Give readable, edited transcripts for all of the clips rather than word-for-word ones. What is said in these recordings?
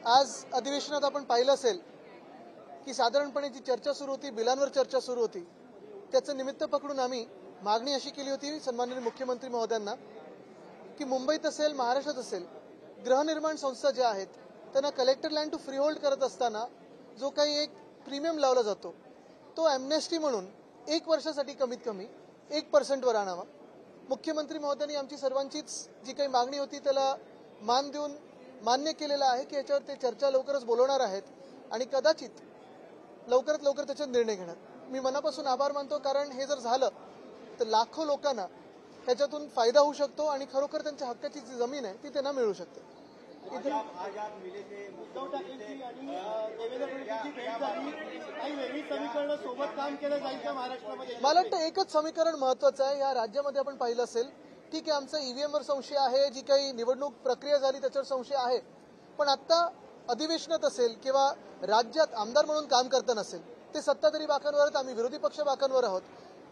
आज अधिवेशनात आपण पाहिलं असेल की साधारणपणे जी चर्चा सुरू होती, बिलांवर चर्चा सुरू होती, त्याचं निमित्त पकडून आम्ही मागणी अशी केली होती सन्माननीय मुख्यमंत्री महोदयांना की मुंबईत असेल, महाराष्ट्रात असेल, गृहनिर्माण संस्था ज्या आहेत त्यांना collector land to freehold करत असताना जो काही एक प्रीमियम लावला जातो तो ॲम्नेस्टी म्हणून 1 वर्षासाठी कमीत कमी 1% वर आणावा। मुख्यमंत्री महोदयांनी आमची सर्वांचीच जी काही मागणी होती त्याला मान देऊन मान्य केलेलं आहे की याच्यावर ते चर्चा लवकरच बोलवणार आहेत आणि कदाचित लवकरात लवकर त्याच्यावर निर्णय घेणार। मी मनापासून आभार मानतो, कारण हे जर झालं तर लाखो लोकांना त्याच्यातून फायदा होऊ शकतो आणि खरोखर त्यांच्या हक्काची जी जमीन आहे ती त्यांना मिळू शकते। मला वाटतं एकच समीकरण महत्वाचं आहे या राज्यामध्ये। आपण पाहिलं असेल, ठीक आहे, आमचा ईव्हीएम वर संशय आहे, जी काही निवडणूक प्रक्रिया झाली त्याच्यावर संशय आहे, पण आता अधिवेशनात असेल किंवा राज्यात आमदार म्हणून काम करताना असेल, ते सत्ताधारी बाकांवर, आम्ही विरोधी पक्ष बाकांवर आहोत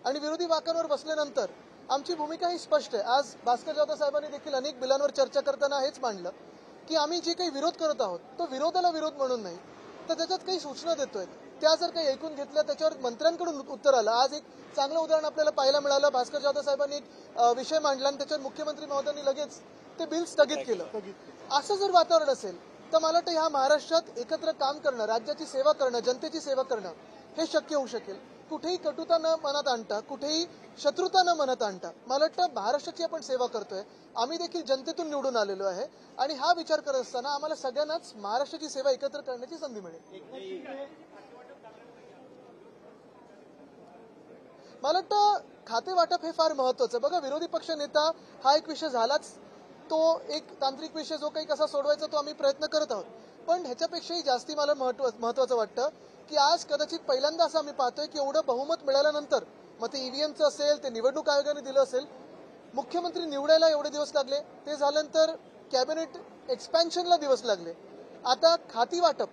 आणि विरोधी बाकांवर बसल्यानंतर आमची भूमिका ही स्पष्ट आहे। आज भास्कर जाधव साहेबांनी देखील अनेक बिलांवर चर्चा करताना हेच मांडलं की आम्ही जे काही विरोध करत आहोत तो विरोधाला विरोध म्हणून नाही, तर त्याच्यात काही सूचना देतोय, त्या जर काही ऐकून घेतल्या त्याच्यावर मंत्र्यांकडून उत्तर आलं। आज एक चांगलं उदाहरण आपल्याला पाहायला मिळालं, भास्कर जाधव साहेबांनी एक विषय मांडला आणि त्याच्यावर मुख्यमंत्री महोदयांनी लगेच ते बिल स्थगित केलं। असं जर वातावरण असेल तर मला वाटतं ह्या महाराष्ट्रात एकत्र काम करणं, राज्याची सेवा करणं, जनतेची सेवा करणं हे शक्य होऊ शकेल। कुठेही कटुता न मनात आणता, कुठेही शत्रुता न मनात आणता मला वाटतं महाराष्ट्राची आपण सेवा करतोय। आम्ही देखील जनतेतून निवडून आलेलो आहे आणि हा विचार करत असताना आम्हाला सगळ्यांनाच महाराष्ट्राची सेवा एकत्र करण्याची संधी मिळेल। मला वाटतं खाते वाटप हे फार महत्वाचं। बघा, विरोधी पक्ष नेता हा एक विषय झालाच, तो एक तांत्रिक विषय जो काही कसा सोडवायचा तो आम्ही प्रयत्न करत आहोत, पण ह्याच्यापेक्षाही जास्ती मला महत्वाचं वाटतं की आज कदाचित पहिल्यांदा असं आम्ही पाहतोय की एवढं बहुमत मिळाल्यानंतर, मग ते ईव्हीएमचं असेल, ते निवडणूक आयोगाने दिलं असेल, मुख्यमंत्री निवडायला एवढे दिवस लागले, ते झाल्यानंतर कॅबिनेट एक्सपॅन्शनला दिवस लागले, आता खाती वाटप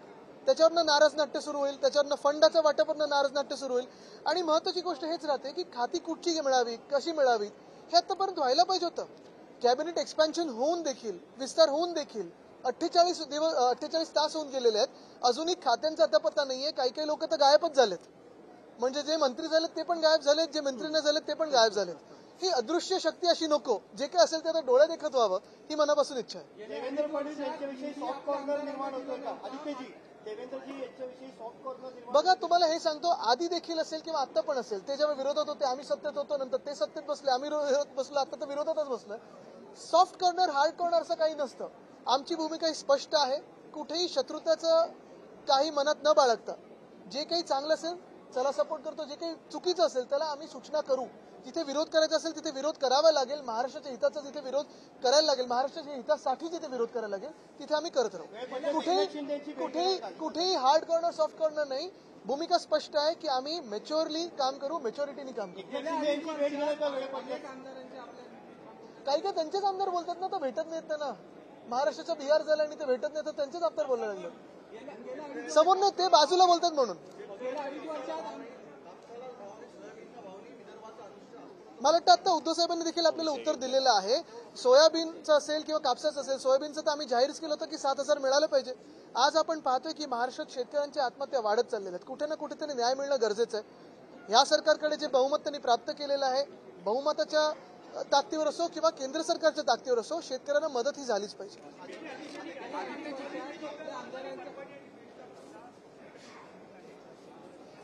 त्याच्यावरनं नाराज नाट्य सुरू होईल, त्याच्यावरनं फंडाचं वाटपावरनं नाराज नाट्य सुरू होईल आणि महत्वाची गोष्ट हेच राहते की खाती कुठची मिळावी, कशी मिळावी हे आतापर्यंत व्हायला पाहिजे होतं। कॅबिनेट एक्सपॅन्शन होऊन देखील, विस्तार होऊन देखील 48 तास होऊन गेलेले आहेत, अजूनही खात्यांचा अता पत्ता नाहीये। काही काही लोक तर गायबच झालेत, म्हणजे जे मंत्री झालेत ते पण गायब झालेत, जे मंत्री न झालेत ते पण गायब झालेत। ही अदृश्य शक्ती अशी नको, जे काही असेल ते आता डोळे देखत व्हावं ही मनापासून इच्छा आहे। देवेंद्र फडणवीस यांच्याविषयी सॉफ्ट कॉर्नर निर्माण होतं का? आदित्यजी, देवेंद्रजी यांच्याविषयी सॉफ्ट कॉर्नर निर्माण, बघा तुम्हाला हे सांगतो, आधी देखील असेल किंवा आता पण असेल, ते जेव्हा विरोधात होते आम्ही सत्तेत होतो, नंतर ते सत्तेत बसले, आम्ही विरोधात बसलो, आता तर विरोधातच बसलोय। सॉफ्ट कॉर्नर, हार्ड कॉर्नर असं काही नसतं। आमची भूमिका ही स्पष्ट आहे, कुठेही शत्रुताचं काही मनात न बाळगता जे काही चांगलं असेल त्याला सपोर्ट करतो, जे काही चुकीचं असेल त्याला आम्ही सूचना करू। जिथे विरोध करायचा असेल तिथे विरोध करावा लागेल, महाराष्ट्राच्या हिताचा जिथे विरोध करायला लागेल, महाराष्ट्राच्या हितासाठी जिथे विरोध करायला लागेल तिथे आम्ही करत राहू। कुठेही हार्ड कॉर्नर, सॉफ्ट कॉर्नर नाही, भूमिका स्पष्ट आहे की आम्ही मॅच्युअरली काम करू, मॅच्युरिटीने काम करू। काही काय त्यांचेच आमदार बोलतात ना, तर भेटत नाहीत त्यांना, महाराष्ट्राचा बिहार झाला आणि ते भेटत नाही तर त्यांचेच आमदार बोलायला लागले, समोर नाही ते बाजूला बोलतात म्हणून। मला वाटतं आता उद्धव साहेबांनी देखील आपल्याला उत्तर दिलेलं आहे। सोयाबीनचं असेल किंवा कापसाचं असेल, सोयाबीनचं तर आम्ही जाहीरच केलं होतं की 7,000 मिळालं पाहिजे। आज आपण पाहतोय की महाराष्ट्रात शेतकऱ्यांच्या आत्महत्या वाढत चाललेल्या आहेत, कुठे ना कुठे त्यांनी न्याय मिळणं गरजेचं आहे। या सरकारकडे जे बहुमत त्यांनी प्राप्त केलेलं आहे, बहुमताच्या ताकदीवर असो किंवा केंद्र सरकारच्या ताकदीवर असो, शेतकऱ्यांना मदत ही झालीच पाहिजे।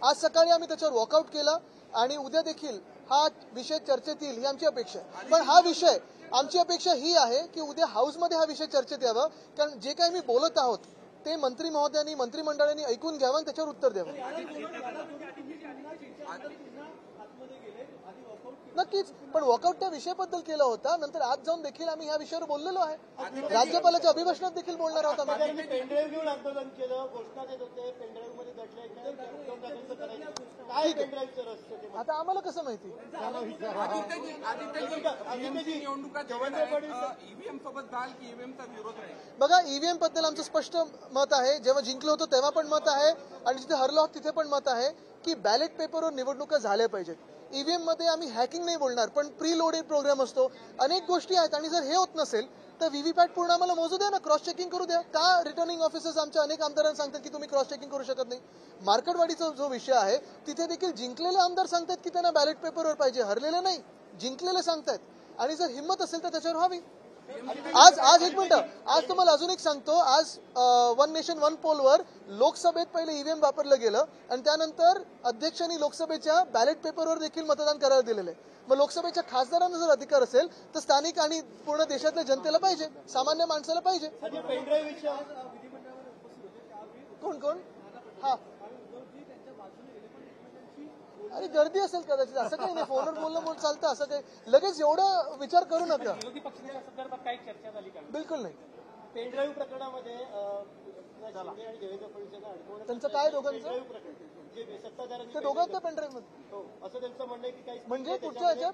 आज सकाळी आम्ही त्याच्यावर वॉकआउट केलं आणि उद्या देखील हा विषय चर्चेत येईल ही आमची अपेक्षा आहे। पण हा विषय, आमची अपेक्षा ही आहे की उद्या हाऊसमध्ये हा विषय चर्चेत यावं, कारण जे काही मी बोलत आहोत ते मंत्री महोदयांनी, मंत्रिमंडळाने ऐकून घ्यावं आणि त्याच्यावर उत्तर द्यावं। नक्कीच, पण वॉकआउट त्या विषयाबद्दल केला होता, नंतर आज जाऊन देखील आम्ही ह्या विषयावर बोललेलो आहे, राज्यपालाच्या अभिभाषणात देखील बोलणार आहोत आम्ही। पेनड्राईव्ह घेऊन आंदोलन केलं, घोषणा देत होते, पेनड्राईव्ह मध्ये दडले, काय पेनड्राईव्हचं रस्ते, आता आम्हाला कसं माहिती? ईव्हीएम सोबत जाल की ईव्हीएमचा विरोध आहे? बघा, ईव्हीएम बद्दल आमचं स्पष्ट मत आहे, जेव्हा जिंकलो होतो तेव्हा पण मत आहे आणि जिथे हरलो तिथे पण मत आहे की बॅलेट पेपरवर निवडणुका झाल्या पाहिजेत। ईव्हीएम मध्ये आम्ही हॅकिंग नाही बोलणार, पण प्री लोडेड प्रोग्राम असतो, अनेक गोष्टी आहेत आणि जर हे होत नसेल तर व्हीव्हीपॅट पूर्ण आम्हाला मोजू द्या ना, क्रॉस चेकिंग करू द्या. का रिटर्निंग ऑफिसर्स आमच्या अनेक आमदारांना सांगतात की तुम्ही क्रॉस चेकिंग करू शकत नाही? मार्केटवाडीचा जो विषय आहे तिथे देखील जिंकलेले आमदार सांगतात की त्यांना बॅलेट पेपरवर पाहिजे, हरलेले नाही, जिंकलेले सांगतात. आणि जर हिंमत असेल तर त्याच्यावर व्हावी. आज एक मिनिट, आज तुम्हाला अजून एक सांगतो. आज वन नेशन वन पोलवर लोकसभेत पहिले ईव्हीएम वापरलं गेलं आणि त्यानंतर अध्यक्षांनी लोकसभेच्या बॅलेट पेपरवर देखील मतदान करायला दिलेलं आहे. मग लोकसभेच्या खासदारांना जर अधिकार असेल तर स्थानिक आणि पूर्ण देशातल्या जनतेला पाहिजे, सामान्य माणसाला पाहिजे. पेनड्राईव्ह विषय कोण कोण? हा, अरे गर्दी असेल कदाचित, असं काही नाही. फोनवर बोलणं चालतं, असं काही लगेच एवढा विचार करू नका. विरोधी पक्षाच्या संदर्भात काही चर्चा झाली का? बिलकुल नाही. पेनड्राईव्ह प्रकरणामध्ये शिंदे आणि देवेंद्र फडणवीस यांना अडकवण्यात त्यांचं काय दोघांचं? पेनड्राईव्ह प्रकरण जे सत्ताधाऱ्यांनी ते दोघांचं पेनड्राईव्ह मध्ये हो, असं त्यांचं म्हणणं आहे की काही म्हणजे पुढच्या ह्याच्यात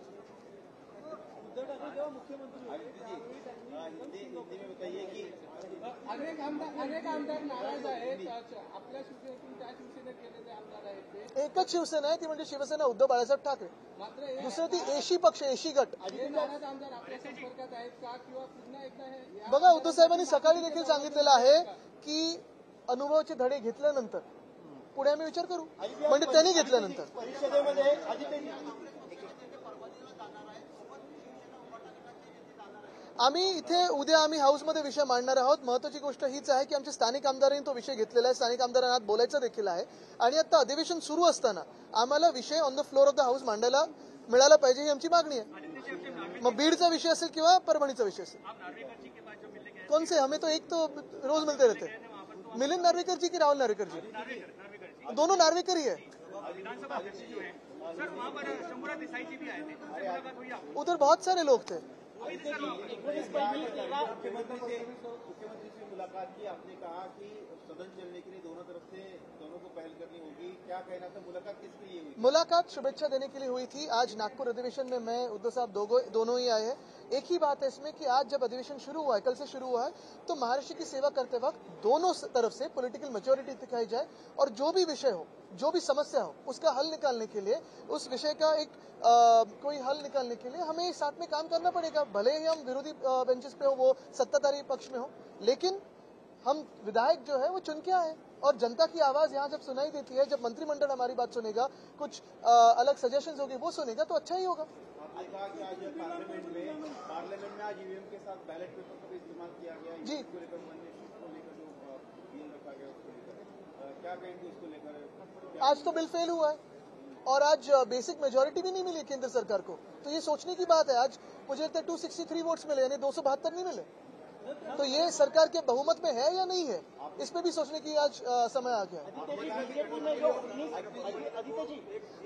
उद्धव ठाकरे जेव्हा मुख्यमंत्री होते हिंदी में बताइए की अनेक आमदार नाराज आहेत. आपल्या शिवसेनेतून त्या शिवसेनेत गेलेले आमदार आहेत ते. एकच शिवसेना आहे, ती म्हणजे शिवसेना उद्धव बाळासाहेब ठाकरे. मात्र दुसरं ती एशी पक्ष, एशी गट. हे नाराज आमदार आपल्या संपर्कात आहेत का किंवा पुन्हा एकदा हे बघा, उद्धव साहेबांनी सकाळी देखील सांगितलेलं आहे की अनुभवाचे धडे घेतल्यानंतर पुढे आम्ही विचार करू. म्हणजे त्यांनी घेतल्यानंतर परिषदेमध्ये अजित आम्ही इथे उद्या आम्ही हाऊसमध्ये विषय मांडणार आहोत. महत्वाची गोष्ट हीच आहे की आमच्या स्थानिक आमदारांनी तो विषय घेतलेला आहे, स्थानिक आमदारांना आज बोलायचं देखील आहे. आणि आता अधिवेशन सुरू असताना आम्हाला विषय on the floor of the house मांडायला मिळाला पाहिजे, ही आमची मागणी आहे. मग बीडचा विषय असेल किंवा परभणीचा विषय असेल. कौन से? हमें तो एक तो रोज मिलते रहते हैं. मिलिंद नार्वेकर जी की राहुल नार्वेकर जी? दोनों नार्वेकर ही है. उधर बहुत सारे लोग थे. मुख्यमंत्री से मुलाकात की, आपने कहा कि सदन चलने के लिए दोनों तरफ से दोनों को पहल करनी होगी. क्या कहना था, मुलाकात किस लिए हुई? मुलाकात शुभेच्छा देने के लिए हुई थी. आज नागपुर अधिवेशन में मैं उद्धव साहब दोनों ही आए हैं. एक ही बात है इसमें कि आज जब अधिवेशन शुरू हुआ है, कल से शुरू हुआ है, तो महाराष्ट्र की सेवा करते वक्त दोनों तरफ से पॉलिटिकल मैच्योरिटी दिखाई जाए और जो भी विषय हो, जो भी समस्या हो, उसका हल निकालने के लिए, उस विषय का एक कोई हल निकालने के लिए हमें साथ में काम करना पड़ेगा. भले ही हम विरोधी बेंचेस पे हो, वो सत्ताधारी पक्ष में हो, लेकिन हम विधायक जो है वो चुन के आए और जनता की आवाज यहाँ जब सुनाई देती है, जब मंत्रिमंडल हमारी बात सुनेगा, कुछ अलग सजेशंस होगी वो सुनेगा, तो अच्छा ही होगा. आपने कहा कि आज पार्लियामेंट में आज ईवीएम के साथ बैलेट पेपर का भी इस्तेमाल किया गया जी. इसको लेकर जो बिल रखा गया उसको लेकर क्या कहेंगे उसको लेकर? आज तो बिल फेल हुआ है और आज बेसिक मेजोरिटी भी नहीं मिली केंद्र सरकार को, तो ये सोचने की बात है. आज मुझे लगता है 263 वोट्स मिले, यानी 272 नहीं मिले. तो ये सरकार के बहुमत में है या नहीं है, इस पे भी सोचने की आज समय आ गया.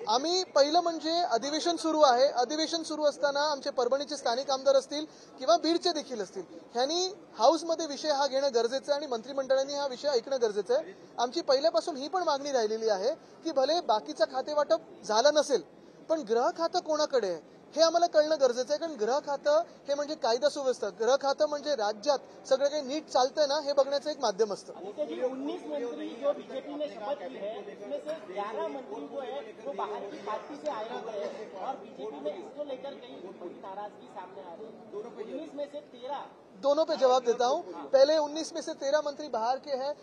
आम्ही पहिलं म्हणजे अधिवेशन सुरू आहे. अधिवेशन सुरू असताना आमचे परभणीचे स्थानिक आमदार असतील किंवा बीडचे देखील असतील, ह्यांनी हाऊसमध्ये विषय हा घेणं गरजेचं आहे आणि मंत्रिमंडळाने हा विषय ऐकणं गरजेचं आहे. आमची पहिल्यापासून ही पण मागणी राहिलेली आहे की भले बाकीचं खातेवाटप झालं नसेल, पण गृह खातं कोणाकडे आहे हे आम्हाला कळणं गरजेचं आहे. कारण गृह खातं हे म्हणजे कायदा सुव्यवस्था, गृह खातं म्हणजे राज्यात सगळं काही नीट चालतंय ना हे बघण्याचं एक माध्यम असतं. 19 मंत्री जो बीजेपी ने शपथ ली है, इसमें से 11 मंत्री जो है वो बाहर की पार्टी से आए हुए हैं और बीजेपी में इसको लेकर कई बड़ी नाराजगी सामने आ रही है. 19 में से 13 दोनों पे जवाब देता हूं. पहले 19 में से 13 मंत्री बाहर के हैं,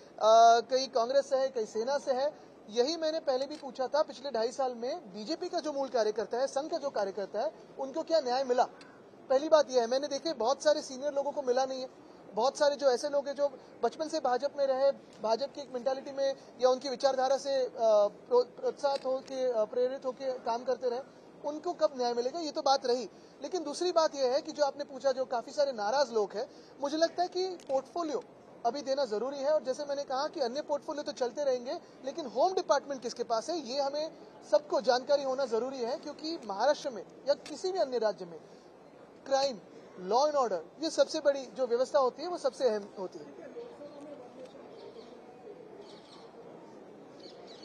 कई कांग्रेस से है, कई सेना से है. यही मैंने पहले भी पूछा था. पिछले 2.5 साल में बीजेपी का जो मूल कार्यकर्ता है, संघ का जो कार्यकर्ता है, उनको क्या न्याय मिला? पहली बात यह है. मैंने देखे बहुत सारे सीनियर लोगों को मिला नहीं है. बहुत सारे जो ऐसे लोग हैं जो बचपन से भाजपा में रहे, भाजपा की एक मेंटालिटी में या उनकी विचारधारा से प्रोत्साहित होकर प्रेरित होकर काम करते रहे, उनको कब न्याय मिलेगा, ये तो बात रही. लेकिन दूसरी बात यह है कि जो आपने पूछा, जो काफी सारे नाराज लोग हैं, मुझे लगता है कि पोर्टफोलियो अभी देना जरूरी है. और जैसे मैंने कहा कि अन्य पोर्टफोलियो तो चलते रहेंगे, लेकिन होम डिपार्टमेंट किसके पास है ये हमें सबको जानकारी होना जरूरी है. क्योंकि महाराष्ट्र में या किसी भी अन्य राज्य में क्राइम, लॉ एंड ऑर्डर, ये सबसे बड़ी जो व्यवस्था होती है वो सबसे अहम होती है.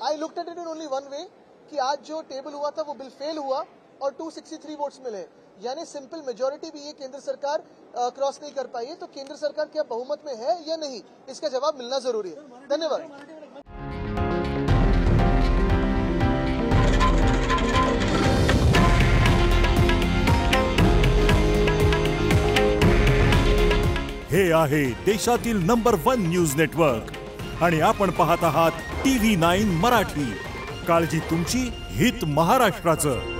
I looked at it in only one way कि आज जो टेबल हुआ था वो बिल फेल हुआ और 263 वोट्स मिले, यानी सिंपल मेजोरिटी भी ये केंद्र सरकार क्रॉस नहीं कर पाई है. तो केंद्र सरकार क्या बहुमत में है या नहीं, इसका जवाब मिलना जरूरी है. धन्यवाद. हे आहे देशातील नंबर 1 न्यूज नेटवर्क आणि आपण पाहत आहात TV9 मराठी. काळजी तुमची, हित महाराष्ट्राचं.